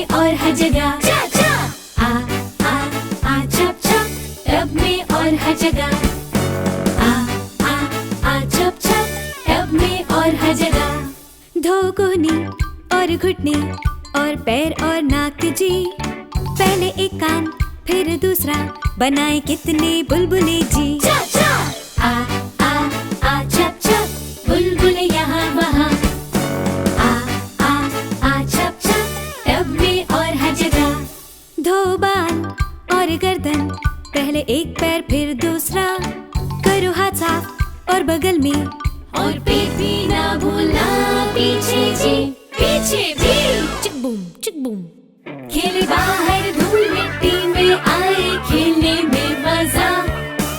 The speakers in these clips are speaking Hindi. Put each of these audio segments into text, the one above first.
में और हर जगह। चा चा आ चप चप, टब में और हर जगह। आ चप चप, टब में और हर जगह। धो कोहनी और घुटने और पैर और नाक जी, पहले एक कान फिर दूसरा, बनाए कितने बुलबुले जी। चा चा आ चप चप, बुलबुले यहाँ वहाँ। आ चप चप, टब में और हर जगह। धो बाल और गर्दन, पहले एक पैर फिर दूसरा, करो हाथ साफ और बगल में, और पेट भी ना भूलना पीछे जी, पीछे भी। चिक बूम चिक बूम। खेले बाहर धूल मिट्टी में, आए खेलने में मजा।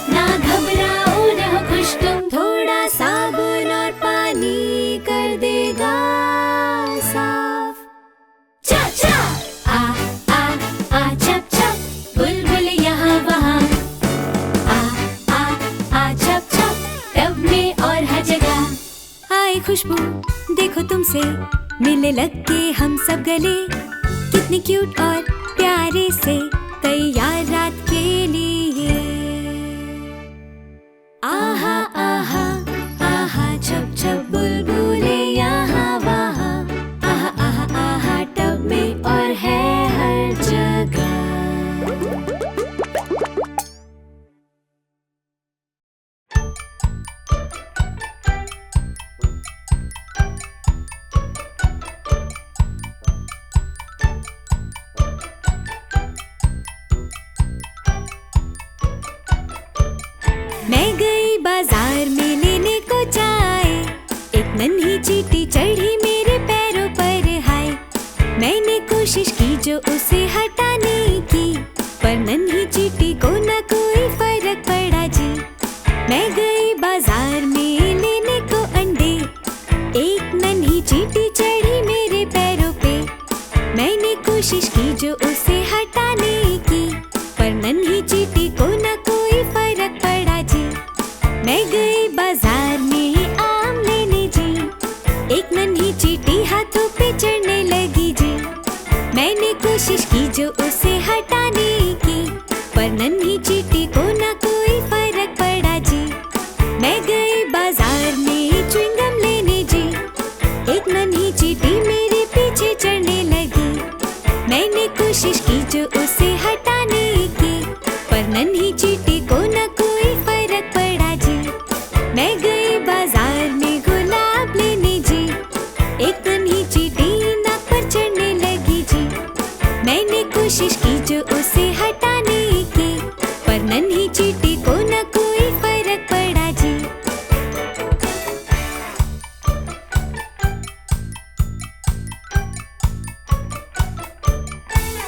ना घबराओ ना हो खुश तुम, थोड़ा साबुन और पानी कर देगा साफ। चा चा आ चप चप, बुलबुल यहाँ वहाँ। आ चप चप, टब में और हर जगह। आए खुशबू देखो तुमसे, मिलने लग के हम सब गले, कितने क्यूट और प्यारे से, तैयार रात के लिए। आहा आहा आहा, छप छप बुलबुले यहाँ वहाँ। आहा आहा आहा, टब में और है हर जगह। मैं गई बाजार में लेने को चाय, एक नन्ही चींटी चढ़ी मेरे पैरों पर हाय। मैंने कोशिश की जो उसे हटाने की, पर नन्ही चींटी को ना कोई फर्क पड़ा जी। मैं गई बाजार में लेने को अंडे, एक नन्ही चींटी चढ़ी मेरे पैरों पे। मैंने कोशिश की जो उसे हटाने की, पर नन्ही चींटी को ना कोई फर्क पड़ा जी। मैं गई बाजार में आम लेने जी, एक नन्ही चींटी हाथों पे चढ़ने लगी जी। मैंने कोशिश की जो उसे हटाने की, पर नन्ही चींटी को ना कोई फर्क पड़ा जी। मैं गई बाजार में च्युइंगम लेने जी, एक नन्ही चींटी मेरे पीछे चढ़ने लगी। मैंने कोशिश की जो उसे हटाने की, पर नन्ही चींटी को ना कोई फर्क पड़ा जी। मैं गई बाजार में गुलाब लेने जी, एक नन्ही चींटी नाक पर चढ़ने लगी जी। मैंने कोशिश की जो उसे हटाने की, पर नन्ही चींटी को ना कोई फर्क पड़ा जी।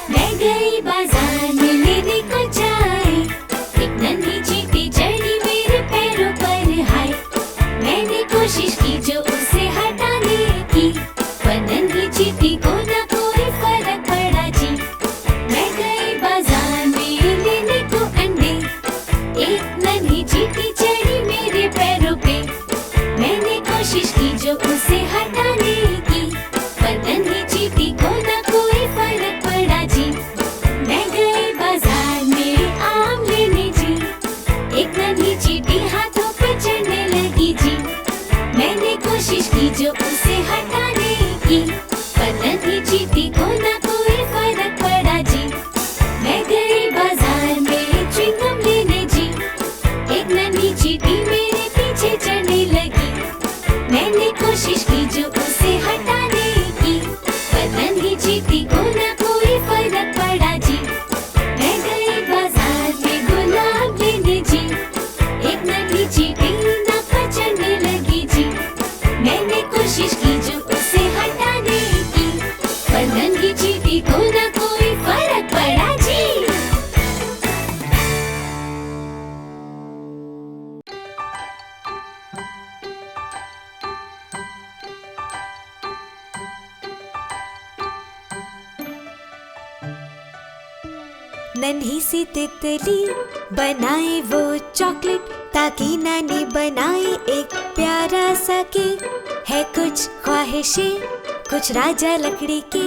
मैं गई बाजार में लेने को चाय, एक नन्ही चींटी चढ़ी मेरे पैरों पर हाय। मैंने कोशिश की जो उसे हटाने की, पर नन्ही चींटी को ना कोई फर्क पड़ा जी। मैं गई बाजार में लेने को अंडे, एक नन्ही चींटी चढ़ी मेरे पैरों पे। मैंने कोशिश की जो उसे हटाने की, पर नन्ही चींटी को ना कोई फर्क पड़ा जी। मैं गई बाजार में आम लेने जी, एक नन्ही चींटी हाथों पे चढ़ने लगी जी। मैंने कोशिश की जो उसे हटाने की, पर नन्ही चींटी को ना कोई फर्क पड़ा जी। मैं गई बाजार में च्युइंगम लेने जी, एक नन्ही चींटी मेरे पीछे चढ़ने लगी। मैंने कोशिश की जो उसे हटाने की, पर नन्ही चींटी को ना कोई फर्क पड़ा जी। मैं गई बाजार में गुलाब लेने जी, एक नन्ही चींटी नाक पर चढ़ने लगी जी। मैंने कोशिश की जो उसे हटाने की, पर नन्ही चींटी को ना कोई फर्क पड़ा जी। नन्ही सी तितली बनाए वो चॉकलेट, ताकि नानी बनाए एक प्यारा सा केक। है कुछ ख्वाहिशें कुछ राजा लकड़ी के,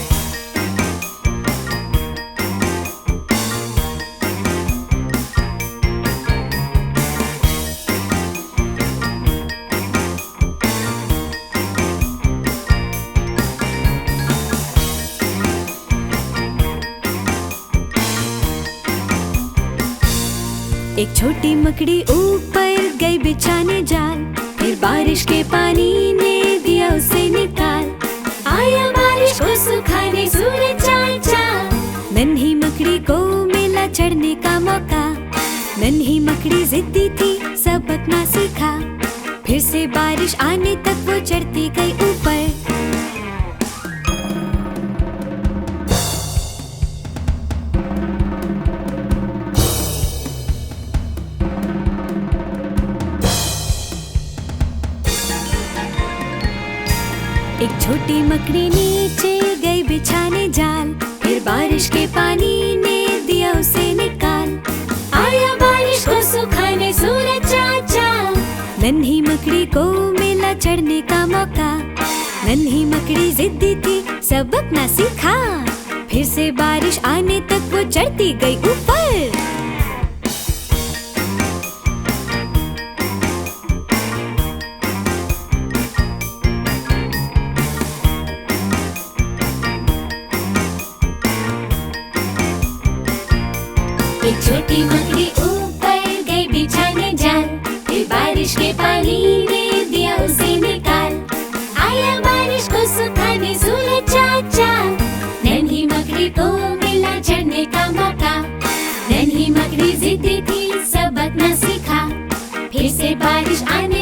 एक छोटी मकड़ी ऊपर गई बिछाने जाल, फिर बारिश के पानी ने दिया उसे निकाल। आया बारिश को सुखाने सूरज चाल चाल। नन्ही मकड़ी को मिला चढ़ने का मौका, नन्ही मकड़ी जिद्दी थी सबक ना सीखा। फिर से बारिश आने तक वो चढ़ती गई ऊपर। एक छोटी मकड़ी नीचे गई बिछाने जाल, फिर बारिश के पानी ने दिया उसे निकाल। आया बारिश को सुखाने सूरज चाल चाल। नन्ही मकड़ी को मिला चढ़ने का मौका, नन्ही मकड़ी जिद्दी थी सबक ना सीखा। फिर से बारिश आने तक वो चढ़ती गई ऊपर। एक छोटी मकड़ी ऊपर गई बिछाने जाल, फिर बारिश के पानी ने दिया उसे निकाल। आया बारिश को सुखाने सूरज चाल चाल। नन्ही मकड़ी को मिला चढ़ने का मौका, नन्ही मकड़ी जिद्दी थी सबक न सीखा। फिर से बारिश आने